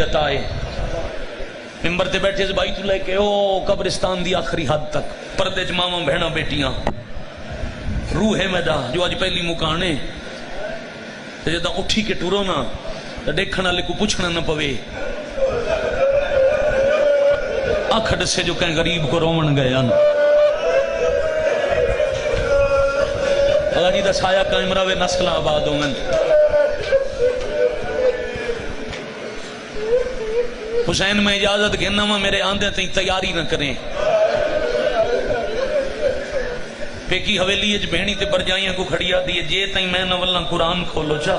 آئے ممبر تے بیٹھے سے بائی تو لے کے او قبرستان دی آخری حد تک پردے چ ماما بہنا بیٹیاں روح میں دا جو اج پہلی مکانے تے جدا اٹھی کے ٹورو نا تے دیکھن والے کو پوچھنا نہ پوے اکھ ڈسے جو کہیں غریب کو رومن گئے ان اللہ جی دا سایہ قائم رہے نسل آباد ہوں حسین میں اجازت گھننا ہوا میرے آندے تھی تیاری نہ کریں پیکی حویلی اج بہنی تے برجائیاں کو کھڑیا دیئے جے تھی میں نولنا قرآن کھولو چا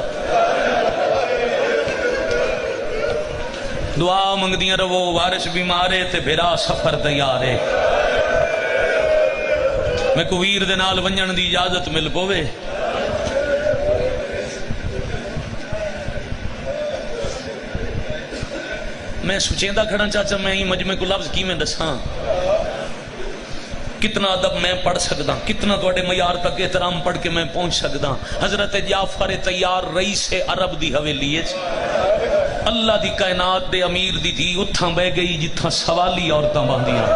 دعا منگ دیاں رو وارث بیمارے تے بھرا سفر تیارے میں کو ویر دے نال ونجن دی اجازت مل پوے میں سوچیندہ کھڑا چاچا میں ہی مجمع کو لفظ کی میں دساں کتنا ادب میں پڑھ سکتا کتنا توڑے معیار تک احترام پڑھ کے میں پہنچ سکتا حضرت جعفر طیار رئیس عرب دی حویلی اللہ دی کائنات دے امیر دی تھی اتھاں بہ گئی جتھاں سوالی عورتاں باندیاں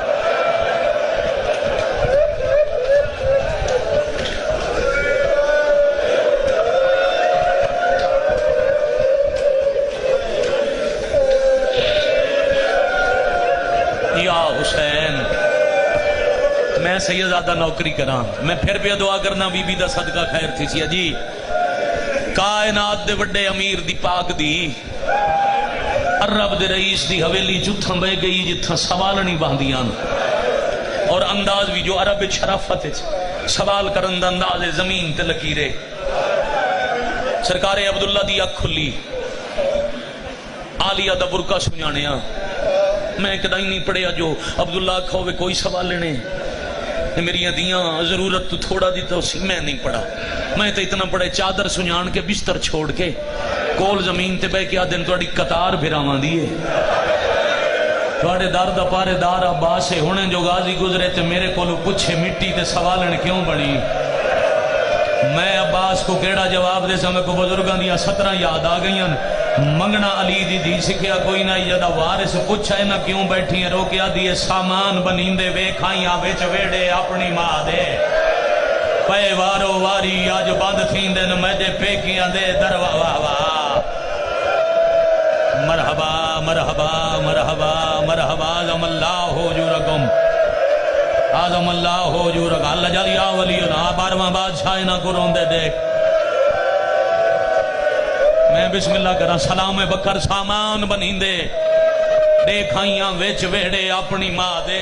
حسین میں سیدزادہ نوکری کراں میں پھر بھی دعا کرنا بی بی دا صدقہ خیر تھی سی جی کائنات دے وڈے امیر دی پاک دی عرب دے رئیس دی حویلی جتھاں بہ گئی جتھاں سوالنی باندیاں اور انداز بھی جو عرب شرافت سوال کرن دا انداز زمین تے لکیرے سرکار عبداللہ دی اکھ کھلی عالیہ دا برقع سنجانیاں میں کدائی نہیں پڑھیا جو عبداللہ کھوے کوئی سوال لینے میری دیاں ضرورت تو تھوڑا دیتا اسی میں نہیں پڑھا میں تو اتنا پڑھے چادر سنجان کے بستر چھوڑ کے کول زمین تے بے کیا دن توڑی قطار بھراواں دیئے توڑے دار دا پارے دار عباسے ہونے جو غازی گزرے تے میرے کولو پچھے مٹی تے سوالن کیوں بڑی میں عباس کو کیڑا جواب دے سمیں کو بزرگاں دیا 17 یاد آ گئیں منگنا علی دی سکھیا کوئی نہ جدا وارث پوچھا ہے نہ کیوں بیٹھی ہیں روکیا دیے سامان بنیندے ویکھائیاں وچ ویڑے اپنی ماں دے پے وارو واری آج بند تھیندے نہ میجے پیکیاں دے دروا واہ واہ مرحبا مرحبا مرحبا مرحبا عظم اللہ حجورکم عظم اللہ حجورکم اللہ جلی آولینا 12واں بادشاہ نہ کرون دے دیکھ میں بسم اللہ کرا سلام بکر سامان بنیندے دیکھائیاں ویچ ویڑے اپنی ماں دے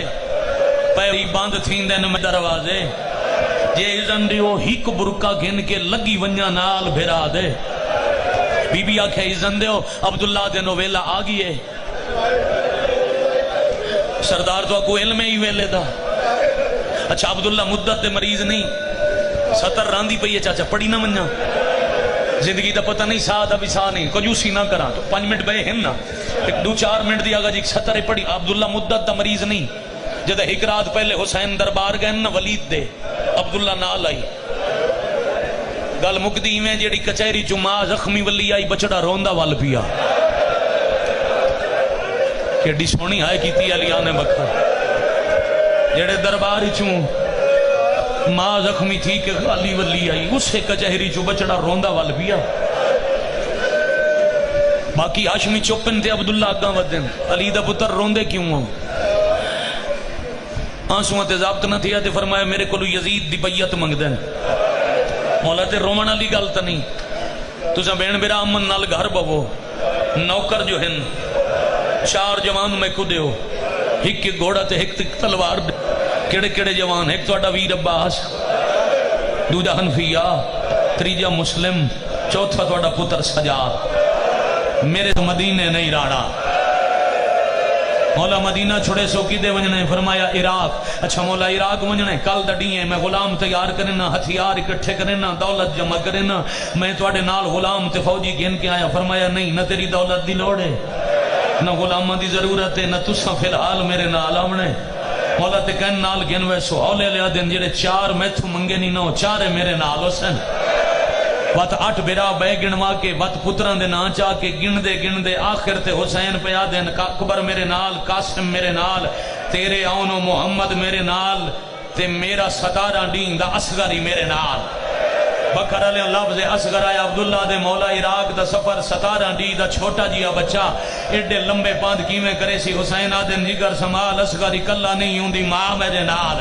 پیری باندھ تھیندے نہ دروازے جے ازن دیو ہیک برکا گھن کے لگی ونیا نال بھرا دے بی بی آکھے ازن دیو عبداللہ دے نو ویلا آگئے سردار تو کو علم ہی ویلے دا اچھا عبداللہ مدت دے مریض نہیں 70 راندی پئی ہے چاچا پڑی نہ ونیا زندگی دا پتہ نہیں سا دا بھی سا نہیں کنجوسی نہ کرا تو 5 منٹ بے ہیں نا ایک 2-4 منٹ دیا گا جی 70 پڑی عبداللہ مدت دا مریض نہیں جدہ ایک رات پہلے حسین دربار گئے نا ولید دے عبداللہ نال آئی گل مقدی میں جیڑی کچہری چماں زخمی ولی آئی بچڑا روندہ وال پیا کیڑی سونی آئے کیتی علیان بکر جیڑے دربار چوں ماں زخمی تھی کہ علی ولی آئی اسے کچہری چو بچڑا روندہ وال پیا باقی ہاشمی چوپن تے عبداللہ آگاں ودن علی دا پتر روندے کیوں ہوں آنسوان تے ضابط نہ تھیا تے فرمایا میرے کلو یزید دی بیعت منگ دین مولا تے رومن علی گالتا نہیں تو سا بین بیرا امن نال گھر بو نوکر جو ہن 4 جوان میں کو دیو ایک گھوڑا تے ایک تلوار دے کیڑے کیڑے جوان ایک تو اڈا ویر عباس دوجا حنفیہ تریجا مسلم چوتھا تو اڈا پتر سجاد میرے مدینے نہیں راڑا مولا مدینہ چھوڑے سوکی دے ونجنے فرمایا عراق اچھا مولا عراق ونجنے کل دڑیئے میں غلام تیار کرنا ہتھیار اکٹھے کرنا دولت جمع کرنا میں توڑے نال غلام تے فوجی گھن کے آیا فرمایا نہیں نہ تیری دولت دی لوڑے نہ غلامہ دی ضرورت ہے نہ تسا فی الحال میرے نال آمنے مولا تے کہن نال گن ویسو ہولے لیا دن جڑے 4 میتھو منگے نہیں نو 4 میرے نال حسن وت 8 بیرا بے گنوا کے وت پتراں دے نا چاہ کے گن دے آخر تے حسین پیا دین اکبر میرے نال، قاسم میرے نال، تیرے آنو محمد میرے نال، تے میرا 17 ڈین دا اصغری میرے نال۔ بکر علیہ لفظ اصغر آیا عبداللہ دے مولا عراق دا سفر 17 ڈی دا چھوٹا جیا بچہ ایڈے لمبے پاند کیویں کرے سی؟ حسین آدن جگر سمال اصغر اکلا نہیں ہوندی ماں میرے نال،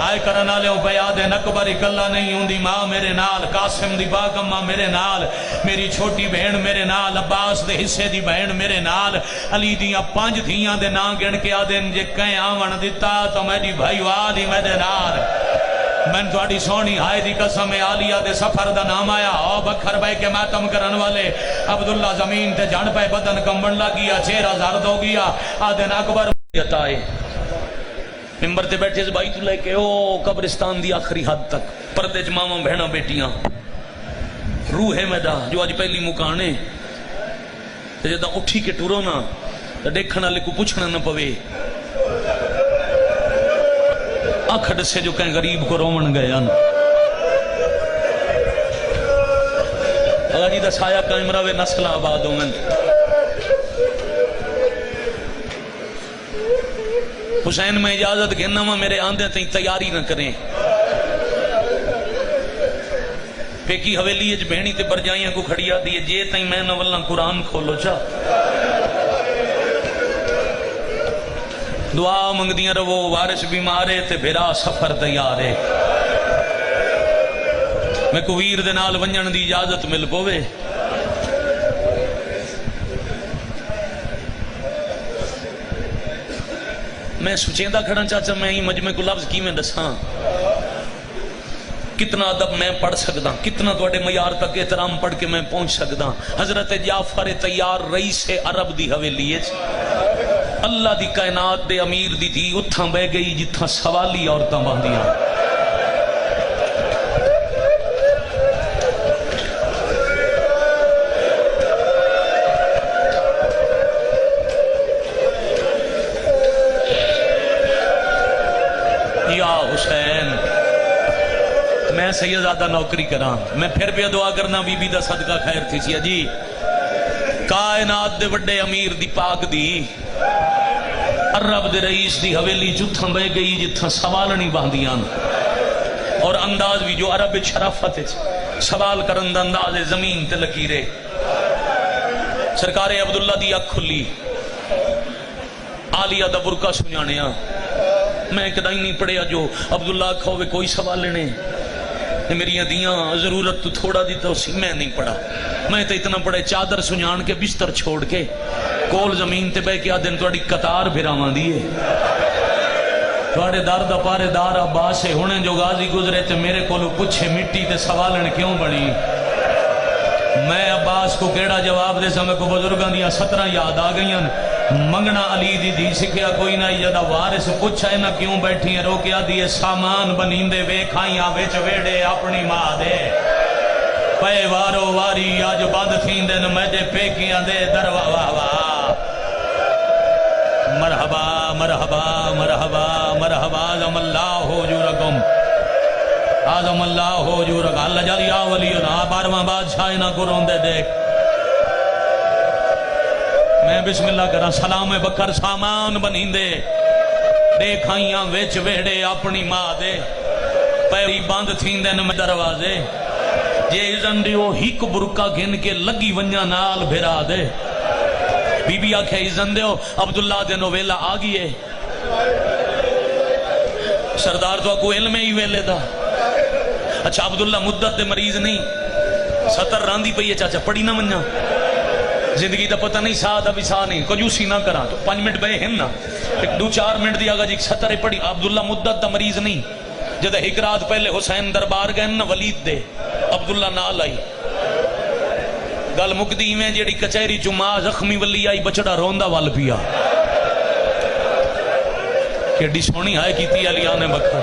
آئے کرن والے پیا دے اکبر اکلا نہیں ہوندی ماں میرے نال، قاسم دی باغماں میرے نال، میری چھوٹی بہن میرے نال، عباس دے حصے دی بہن میرے نال، علی دیاں 5 دھیاں دے نا گن کے آدن جے کہیں آون دتا تو میری بھائی والی میرے نال۔ میں تھوڑی سونی ہائے دی قسم عالیہ دے سفر دا نام آیا، او بکھر بے کے ماتم کرن والے عبداللہ زمین تے جھڑ پہ بدن کمبن لگیا، چہرہ زرد ہو گیا، آدن اکبر آئے ممبر تے بیٹھے سے بائی تو لے کے او قبرستان دی آخری حد تک پردے چ ماما بہنا بیٹیاں روح میں دا جو آج پہلی مکانے تے جدہ اٹھی کے ٹورو نا تے دیکھنا لے کو پوچھنا نہ پوے، آکھڑ سے جو کہیں غریب کو رومن گیا نا اللہ جی دا سایہ قائم روے نسل آباد ہوں من۔ حسین میں اجازت گھننا ماں میرے آندے تھی تیاری نہ کریں، پیکی حویلی اج بہنی تے برجائیاں کو کھڑیا دیئے جے تھی میں نولنا قرآن کھولو چا دعا منگ دیاں رو وارث بیمارے تے بھیرا سفر تیارے، میں کو ویر دے نال ونجن دی اجازت مل پوے۔ میں سوچیندہ کھڑا چاچا میں ہی مجمع کو لفظ کی میں دساں، کتنا ادب میں پڑھ سکتا، کتنا توڑے معیار تک احترام پڑھ کے میں پہنچ سکتا۔ حضرت جعفر طیار رئیس عرب دی حویلی اللہ دی کائنات دے امیر دی تھی اتھاں بہ گئی جتھاں سوالی عورتاں باندیاں، یا حسین میں سیدزادہ نوکری کراں، میں پھر بھی دعا کرنا بی بی دا صدقہ خیر تھی سی جی کائنات دے وڈے امیر دی پاک دی عرب دے رئیس دی حویلی جتھاں بہ گئی جتھاں سوالنی باندیاں، اور انداز بھی جو عرب شرافت سوال کرن دا انداز زمین تے لکیرے۔ سرکار عبداللہ دی اکھ کھلی، عالیہ دا برقع سنجانیا، میں کدائی نہیں پڑھیا جو عبداللہ کھوے کوئی سوال لینے میری دیاں ضرورت تو تھوڑا دیتا اسی میں نہیں پڑھا، میں تو اتنا پڑھے چادر سنجان کے بستر چھوڑ کے کول زمین تے بے کے آدن توڑی قطار بھراواں دیئے، توڑے دار دا پارے دار عباس سے ہونے جو غازی گزرے تے میرے کولو پچھے مٹی تے سوالن کیوں بڑی، میں عباس کو کیڑا جواب دے سمیں کو بزرگاں دیا 17 یاد آ گئیں، منگنا علی دی سکھیا کوئی نہ جدا وارث پوچھا ہے نہ کیوں بیٹھی ہیں، روکیا دیے سامان بنیندے وے کھائیاں وچ ویڑے اپنی ماں دے، پے وارو واری آج بند تھین دن میجے پیکیاں دے دروا واہ واہ، مرحبا مرحبا مرحبا مرحبا عظم اللہ حجورکم عظم اللہ حجورکم اللہ جل یا ولینا 12واں بادشاہ نہ کرون دے دیکھ، میں بسم اللہ کرا سلام بکر سامان بنیندے دیکھائیاں ویچ ویڑے اپنی ماں دے پیری باند تھیندے نم دروازے جے ازن دیو ہیک برکا گھن کے لگی ونجا نال بھرا دے، بی بی آکھے ازن دیو عبداللہ دے نو ویلا آگئے، سردار تو کو علم ہی ویلے دا، اچھا عبداللہ مدت دے مریض نہیں 70 راندی پئی ہے چاچا پڑی نہ ونجا، زندگی دا پتہ نہیں سا دا بھی سا نہیں کنجوسی نہ کرا تو 5 منٹ بے ہیں نا ایک 2-4 منٹ دی آگا جی 70 پڑی، عبداللہ مدت دا مریض نہیں، جدہ ایک رات پہلے حسین دربار گئے نا ولید دے عبداللہ نال آئی، گل مقدی میں جیڑی کچہری چما زخمی ولی آئی بچڑا روندہ وال پیا، کیڑی سونی آئے کیتی علیان بکر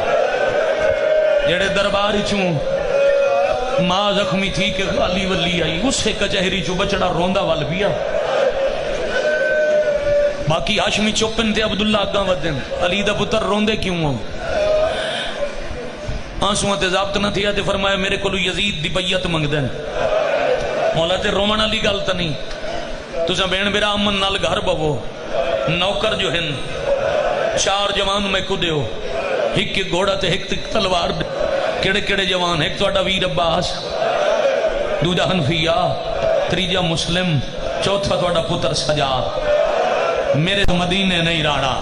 جیڑے دربار چوں ماں زخمی تھی کہ علی ولی آئی اسے کچہری چو بچڑا روندہ وال پیا، باقی ہاشمی چوپن تے عبداللہ آگاں ودن علی دا پتر روندے کیوں ہوں، آنسواں تے ضابط نہ تھیا تے فرمایا میرے کو یزید دی بیعت منگدے ہیں۔ مولا تے رومن والی گل تے نہیں، تساں بہن میرا امن نال گھر بوو، نوکر جو ہیں 4 جوان میں کو دیو، ایک گھوڑا تے ایک تلوار دے۔ کیڑے کیڑے جوان؟ ایک تہاڈا ویر عباس، دوجا حنفیہ، تیجا مسلم، چوتھا تہاڈا پتر سجاد۔ میرے تو مدینے نہیں راڑا۔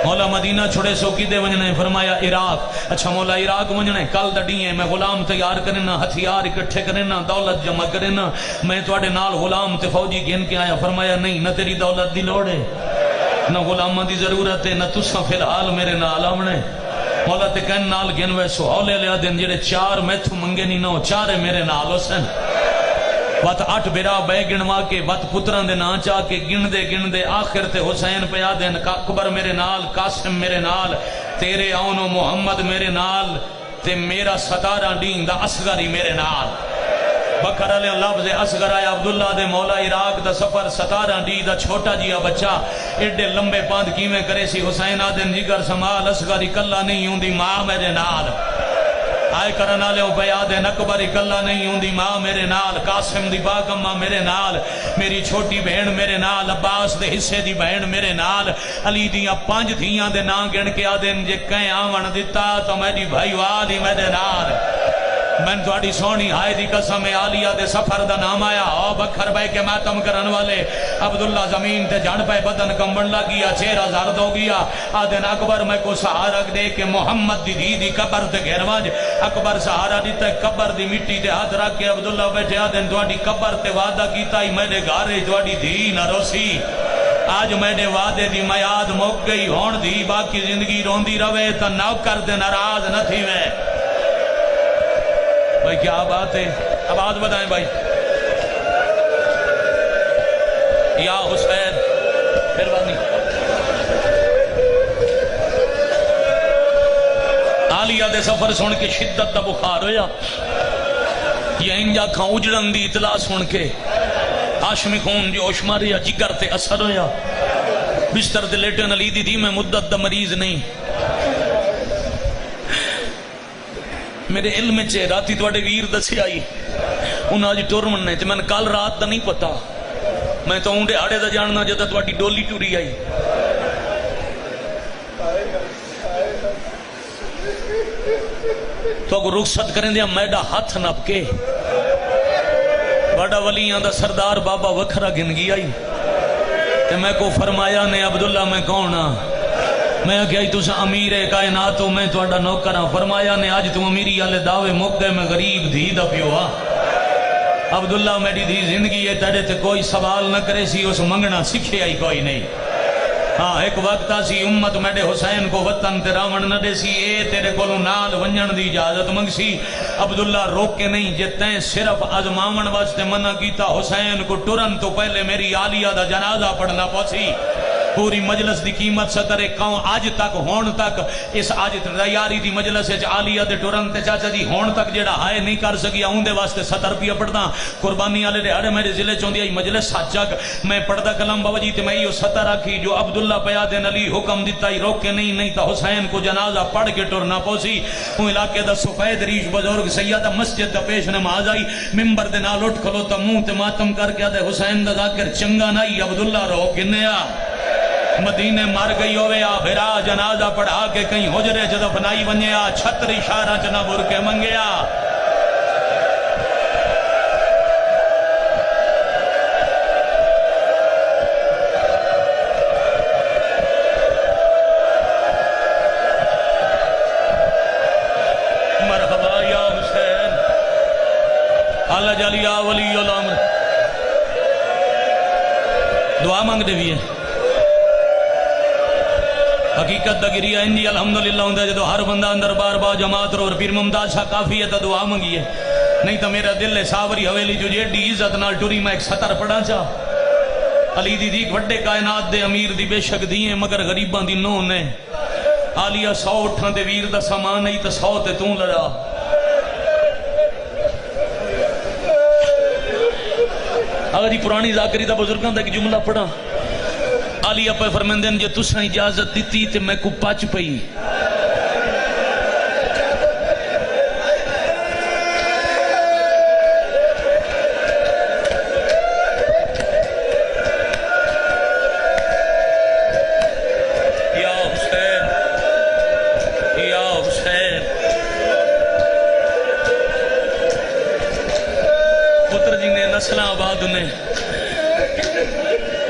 مولا مدینہ چھوڑے سو کی دے ونجنے؟ فرمایا عراق۔ اچھا مولا عراق ونجنے؟ کل دڑی ہے، میں غلام تیار کرنا، ہتھیار اکٹھے کرنا، دولت جمع کرنا، میں تواڈے نال غلام تے فوجی گن کے آیا۔ فرمایا نہیں، نہ تیری دولت دی لوڑ ہے، نہ غلامہ دی ضرورت ہے، نہ تساں فی الحال میرے نال آونے۔ مولا تے کہن نال گن ویسو ہولے لیا دن جڑے 4 میتھو منگے نہیں نو 4 میرے نال حسین۔ وات 8 بیرا بے گنوا کے وات پتران دے نا چاہ کے گن دے آخر تے حسین پیا دین، اکبر میرے نال، قاسم میرے نال، تیرے آنو محمد میرے نال، تے میرا 17 دین دا اصغری میرے نال۔ بکر علیہ لفظ اصغر آیا عبداللہ دے مولا عراق دا سفر 17 دی دا چھوٹا جیا بچہ ایڈے لمبے پاند کیویں کرے سی؟ حسین آدن جگر سمال اصغر اکلا نہیں ہوندی ماں میرے نال، آئے کرنا لے بیاد اکبر اکلا نہیں ہوندی ماں میرے نال، قاسم دی باغمہ میرے نال، میری چھوٹی بہن میرے نال، عباس دے حصے دی بہن میرے نال، علی دیاں 5 دھیاں دے نا گن کے آدن جے کہیں آون دیتا تو میری بھائی وادی میرے نال۔ میں تھوڑی سونی ہائے دی قسم عالیہ دے سفر دا نام آیا، او بکھر بے کے ماتم کرن والے عبداللہ زمین تے جھڑ پہ بدن کمبن لگیا، چہرہ زرد ہو گیا، آدن اکبر میں کو سہارا دے کے محمد دی دی قبر تے گھرواج، اکبر سہارا دیتا ہے قبر دی مٹی تے ہاتھ رکھ کے عبداللہ بیٹھے آدن تھوڑی قبر تے وعدہ کیتا ہی میرے گھارے تھوڑی دی نہ روسی، آج میں نے وعدے دی میاد موک گئی ہون دی، باقی زندگی روندی روے تا نوکر دے ناراض نہ تھی میں۔ بھائی کیا بات ہے، آواز بتائیں بھائی۔ یا حسین مہربانی۔ عالیہ دے سفر سن کے شدت دا بخار ہویا، یہ انجا کھاں اجڑن دی اطلاع سن کے ہاشمی خون جوش ماریا، جگر تے اثر ہویا، بستر تے لیٹن علی دی میں مدت دا مریض نہیں۔ میرے علم چے راتی توڑے ویر دسی آئی انہاں آج ٹورمن نے میں کل رات دا نہیں پتا، میں تو اونڈے آڑے دا جاننا جدہ توڑی ڈولی ٹوری آئی۔ تو اگر رخصت کریں دیا میڈا ہاتھ نپ کے بڑا ولیاں دا سردار بابا وکھرا گن گی آئی تے میں کو فرمایا نے عبداللہ میں کون ہاں؟ میں کہا تو سا امیر کائنات ہو، میں تو اڈا نوکر ہاں۔ فرمایا نے آج تم امیری آلے دعوے موقع میں غریب دھی دا پیو ہاں۔ عبداللہ میری دھی زندگی ہے تیرے تے کوئی سوال نہ کرے سی، اس منگنا سکھے آئی کوئی نہیں۔ ہاں ایک وقت آسی امت میڈے حسین کو وطن تے راون نہ دے سی، اے تیرے کولو نال ونجن دی اجازت منگ سی۔ عبداللہ روک کے نہیں، جتیں صرف ازماون واسطے منع کیتا، حسین کو ٹرن تو پہلے میری عالیہ دا جنازہ پڑھنا پوسی۔ پوری مجلس دی قیمت سترے کاؤں آج تک ہون تک اس آج تیاری دی مجلس عالیہ دے ٹورن تے چاچا جی ہون تک جیڑا ہائے نہیں کر سکیا ہوں دے واسطے 70 روپیہ پڑھدا قربانی والے دے ہڑے میرے ضلع چوندی آئی مجلس سچک میں پڑھدا کلام بابا جی تے میں یہ 70 رکھی جو عبداللہ پیادن علی حکم دیتا ہی روک کے نہیں تا حسین کو جنازہ پڑھ کے ٹرنا پوسی۔ ہوں علاقے دا سفید ریش بزرگ سیدہ مسجد دا پیش نماز آئی، ممبر دے نال اٹھ کھلو تا منہ تے ماتم کر کے آدھے حسین دا ذاکر چنگا نہیں، عبداللہ رو گنیا مدینے مر گئی ہوئے آ بھرا جنازہ پڑھا کے کہیں حجرے جدہ بنائی ونیا چھتر اشارہ جنہ بر کے منگیا۔ مرحبا یا حسین اللہ جلی یا ولی الامر۔ دعا مانگ دے بھی ہے حقیقت دا گریا انجی الحمدللہ ہوندہ جدو ہر بندہ اندر بار با جماعت رو اور پیر ممتاز شاہ کافی ہے تا دعا منگی ہے، نہیں تا میرا دل ہے ساوری حویلی جو جیڑی عزت نال ٹوری میں ایک 70 پڑھا چاہ۔ علی دی دیکھ وڈے کائنات دے امیر دی بے شک دیئے مگر غریبان دی نو نے عالیہ 100 اٹھان دے ویر دا سامان نہیں تا 100 تے توں لڑا۔ اگر یہ پرانی ذاکری دا بزرگان دا ایک جملہ پڑھا علی اپنے فرمندین جے تساں اجازت دیتی تے میں کو پچ پئی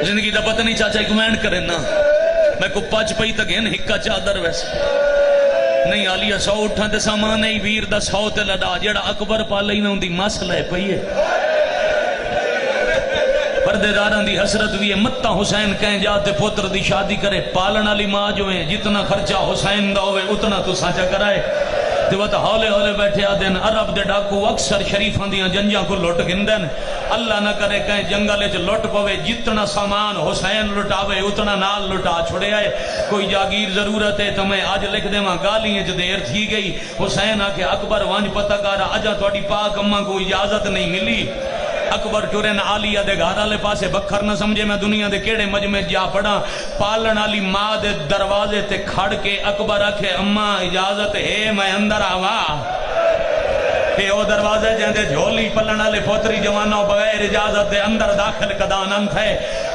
زندگی دا پتہ نہیں چاچا کمینٹ کرے نا میں کو پچ پئی تگین ہکا چادر ویسے نہیں آلیا 100 اٹھا تے سامان نہیں ویر دا 100 تے لڑا جیڑا اکبر پالے ہی نہ ہوں دی مسئلہ ہے پئی ہے پردے داران دی حسرت بھی ہے متا حسین کہیں جاتے پتر دی شادی کرے پالنا لی ماں جو ہیں جتنا خرچہ حسین دا ہوئے اتنا تو سانچہ کرائے تے وہ ہولے ہولے بیٹھے آدھیں عرب دے ڈاکو اکثر شریفان دیاں جنجاں کو لوٹ گندن اللہ نہ کرے کہیں جنگلے چ لوٹ پوے جتنا سامان حسین لٹاوے اتنا نال لٹا چھوڑے آئے کوئی جاگیر ضرورت ہے تو میں آج لکھ دے ماں گالیاں جو دیر تھی گئی حسین آکے اکبر وانج پتہ کارا اجا توڑی پاک اماں کو اجازت نہیں ملی اکبر ٹورن آلیہ دے گھارا لے پاسے بکھر نہ سمجھے میں دنیا دے کیڑے مجمع جا پڑا پالن آلی ماں دے دروازے تے کھڑ کے اکبر آکھے اماں اجازت ہے میں اندر آوا کہ او دروازے جہاں جھولی پلن آلے پوتری جوانوں بغیر اجازت دے اندر داخل قدانن تھے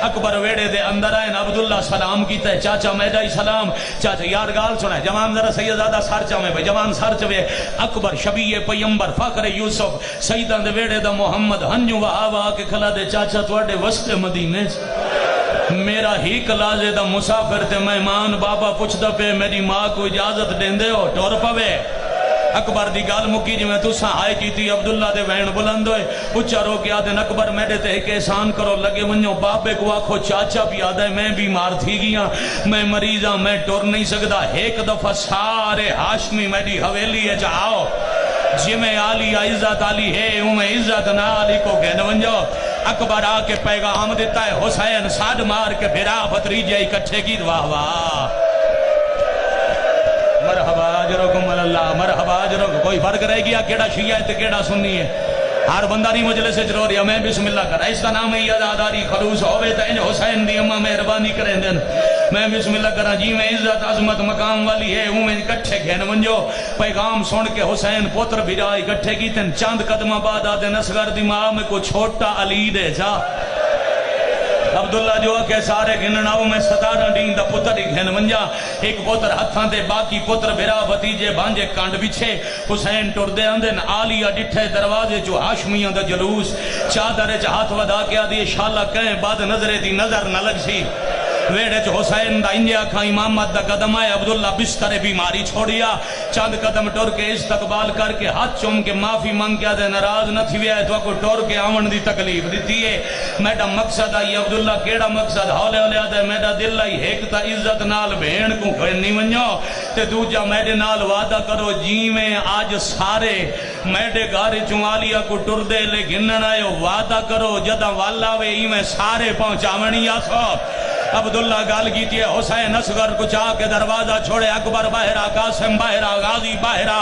اکبر ویڑے دے اندر آئے عبداللہ سلام کیتا ہے چاچا میڈائی سلام چاچا یار گال سنا ہے جوان ذرا سیدادہ سارچہ میں بھائی جوان سارچ میں اکبر شبیہ پیمبر فخر یوسف سیدان دے ویڑے دا محمد ہنجو وہاوا کے کھلا دے چاچا توڑے وسط مدینے میرا ہی کلازے دا مسافر تے مہمان بابا پوچھ دا پہ میری ماں کو اجازت دیں دے ہو ٹور پوے اکبر دی گال مکی جو میں تُساں آئے کی تھی عبداللہ دے وین بلند ہوئے اچھا رو کے آدھیں اکبر میڈے تے ایک احسان کرو لگے ونجو بابے کو آکھو چاچا بھی آدھے میں بیمار تھی گیا میں مریضاں میں ٹور نہیں سکتا ایک دفعہ سارے ہاشمی میری حویلی ہے جاؤ جی میں آلی عزت آلی ہے ہوں میں عزت نہ آلی کو کہنے ونجو اکبر آ کے پیغام دیتا ہے حسین ساڑھ مار کے بھرا بھتریجے اکٹھے کی واہ واہ مرحبا اجرکم اللہ مرحبا اجرکم کوئی فرق رہ گیا کیڑا شیعہ ہے تے کیڑا سنی ہے ہر بندہ نہیں مجلس ضرور ہے میں بسم اللہ کر اس کا نام ہے عزاداری خلوص ہوئے تے انج حسین دی اماں مہربانی کریں دن میں بسم اللہ کرا جی میں عزت عظمت مقام والی ہے ہوں میں کٹھے گھن ونجو پیغام سن کے حسین پوتر بھجائی کٹھے کی تن چاند قدمہ بعد آدھے نسگر دی ماں میں کو چھوٹا علی دے جا عبداللہ جو کہ سارے گھنناؤ میں 17 دین دا پتر ہی گھن منجا ایک پتر ہتھاں دے باقی پتر بھرا بھتیجے بانجے کانڈ بچھے حسین ٹور دے اندن آلیہ ڈٹھے دروازے جو ہاشمیاں دا جلوس چادر چ ہاتھ ودا کے آدھی شالہ کہیں بعد نظرے دی نظر نہ لگ سی ویڑے چ حسین دا انجیا کھا امامت دا قدم آئے عبداللہ بستر بیماری چھوڑیا چاند قدم ٹور کے استقبال کر کے ہاتھ چوم کے معافی مانگ کے آدھے ناراض نہ تھی ویا ہے تو کو ٹور کے آمن دی تکلیف دیتی ہے میڈا مقصد آئی عبداللہ کیڑا مقصد ہولے ہولے آدھے میڈا دل آئی ایک تا عزت نال بھین کو کھڑنی ونجو تے دوجا میڈے نال وعدہ کرو جی میں آج سارے میڈے گارے چنگالیہ کو ٹور دے لے گنن آئے وعدہ کرو جدہ والا وے ہی میں سارے پہنچاونی آسو عبداللہ گال کیتی ہے حسین اصغر کو چاہ کے دروازہ چھوڑے اکبر باہرہ قاسم باہرہ غازی باہرہ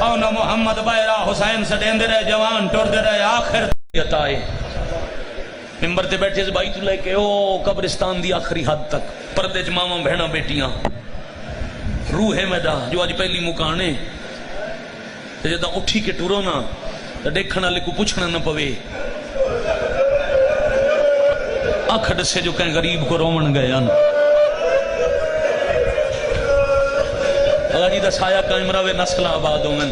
اونا محمد باہرہ حسین سے دیندے رہے جوان ٹور دے رہے آخر دیتا آئے ممبر تے بیٹھے سے بائی تو لے کے او قبرستان دی آخری حد تک پردے چ ماما بہنا بیٹیاں روح ہے میڈا جو آج پہلی مکانے جدہ اٹھی کے ٹورو نا دیکھنا لے کو پوچھنا نہ پوے آنکھ سے جو کہیں غریب کو رومن گیا نا اللہ جی دا سایہ قائم روے نسل آباد ہوں من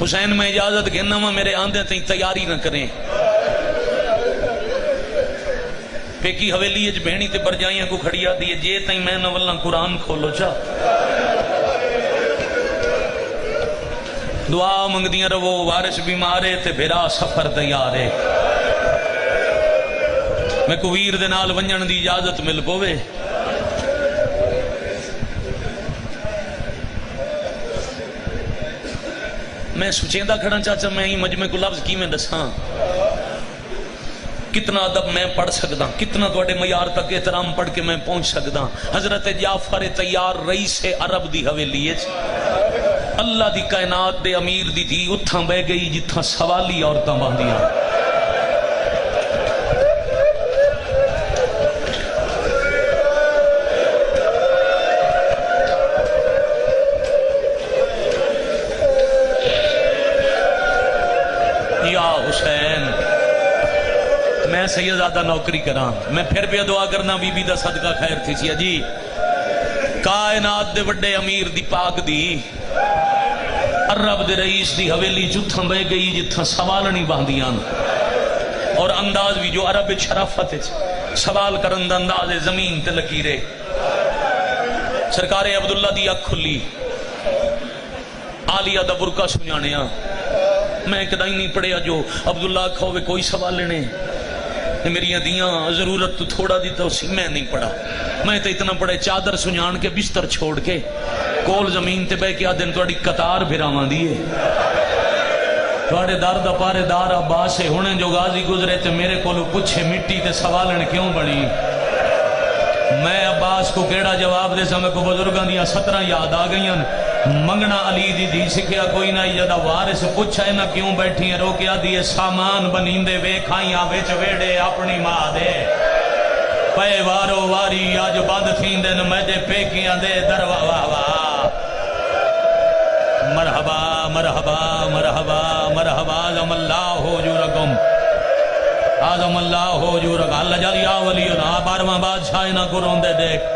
حسین میں اجازت گھننا ماں میرے آندے تھی تیاری نہ کریں پیکی حویلی اج بہنی تے برجائیاں کو کھڑیا دیئے جے تھی میں نولنا قرآن کھولو چاہ دعا منگ دیاں رو وارث بیمارے تے بھیرا سفر تیارے میں کو ویر دے نال ونجن دی اجازت مل پوے میں سوچیندہ کھڑا چاچا میں ہی مجمع کو لفظ کی میں دساں کتنا ادب میں پڑھ سکتا کتنا توڑے معیار تک احترام پڑھ کے میں پہنچ سکتا حضرت جعفر طیار رئیس عرب دی حویلی اللہ دی کائنات دے امیر دی تھی اتھاں بہ گئی جتھاں سوالی عورتاں باندیاں یا حسین میں سیدزادہ نوکری کراں میں پھر بھی دعا کرنا بی بی دا صدقہ خیر تھی سی جی کائنات دے وڈے امیر دی پاک دی عرب دے رئیس دی حویلی جتھاں بہ گئی جتھاں سوال نہیں باندیاں اور انداز بھی جو عرب شرافت ہے سوال کرن دا انداز زمین تے لکیرے سرکار عبداللہ دی اکھ کھلی عالیہ دا برقع سنجانیا میں کدائی نہیں پڑھیا جو عبداللہ کھوے کوئی سوال لینے میری دیاں ضرورت تو تھوڑا دیتا اسی میں نہیں پڑھا میں تو اتنا پڑھے چادر سنجان کے بستر چھوڑ کے کول زمین تے بے کیا دن توڑی قطار بھراواں دیئے توڑے دار دا پارے دار عباس سے ہونے جو غازی گزرے تے میرے کولو پوچھے مٹی تے سوالن کیوں بڑی میں عباس کو کیڑا جواب دے سمیں کو بزرگاں دیا 17 یاد آ گئیاں منگنا علی دی دی سکھیا کوئی نہ جدا وارث پوچھا ہے نہ کیوں بیٹھی ہیں روکیا دیئے سامان بنیندے وے کھائیاں ویچ ویڑے اپنی ماں دے پے وارو واری آج بند تھیندے نہ میدے پیکیاں دے دروا واہ واہ مرحبا مرحبا مرحبا مرحبا آزم اللہ ہو جورکم آزم اللہ ہو جورک اللہ جل یا ولی اللہ بارواں بادشاہ نہ کروں دے دیکھ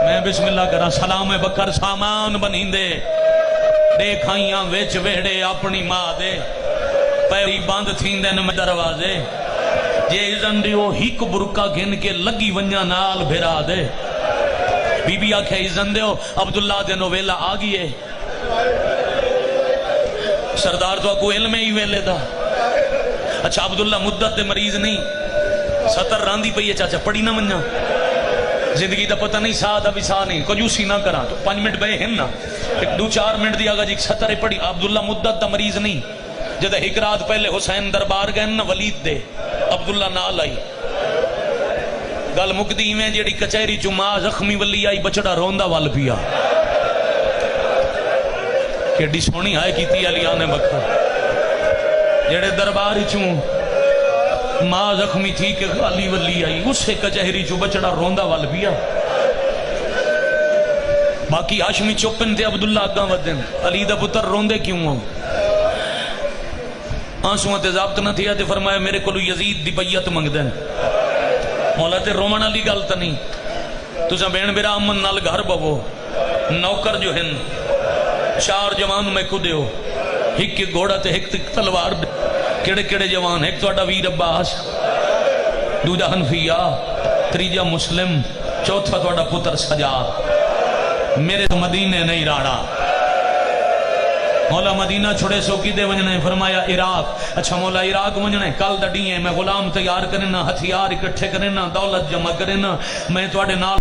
میں بسم اللہ کرا سلام بکر سامان بنیندے دیکھائیاں ویچ ویڑے اپنی ماں دے پیری بند تھیندے نہ دروازے جے ازن دیو ہیک برکا گھن کے لگی ونیا نال بھرا دے بی بی آکھے ازن دیو عبداللہ دے نو ویلا آگئے سردار تو کو علم ہی ویلے دا اچھا عبداللہ مدت دے مریض نہیں 70 راندی پئی ہے چاچا پڑی نہ منیا زندگی دا پتہ نہیں سا دا بھی سا نہیں کجوسی نہ کرا تو 5 منٹ بے ہن نا ایک 2-4 منٹ دی آگا جی 70 پڑی عبداللہ مدت دا مریض نہیں جدہ ایک رات پہلے حسین دربار گئے نا ولید دے عبداللہ نال آئی گل مکدی میں جیڑی کچہری چما زخمی ولی آئی بچڑا روندہ وال پیا کیڑی سونی آئے کیتی علی آنے بکھا جیڑے درباری چون ماں زخمی تھی کہ علی ولی آئی اسے کچہری چو بچڑا روندہ وال پیا باقی ہاشمی چوپن تھے عبداللہ آگاں ودن علی دا پتر روندے کیوں ہوں آنسوہاں تے ضابط نہ تھیا تے فرمایا میرے کلو یزید دی بیعت منگ دیں مولا تے رومن علی گالتا نہیں تُسا بین میرا امن نال گھر ببو نوکر جو ہن 4 جوان میں کو دیو ہک گھوڑا تے ہک تلوار کیڑے کیڑے جوان ایک توڑا ویر عباس دوجا حنفیہ تریجا مسلم چوتھا توڑا پتر سجاد میرے تو مدینے نہیں راڑا مولا مدینہ چھوڑے سوکی دے ونجنے فرمایا عراق اچھا مولا عراق ونجنے کل دا ڈیئے میں غلام تیار کرنا ہتھیار اکٹھے کرنا دولت جمع کرنا میں توڑے نال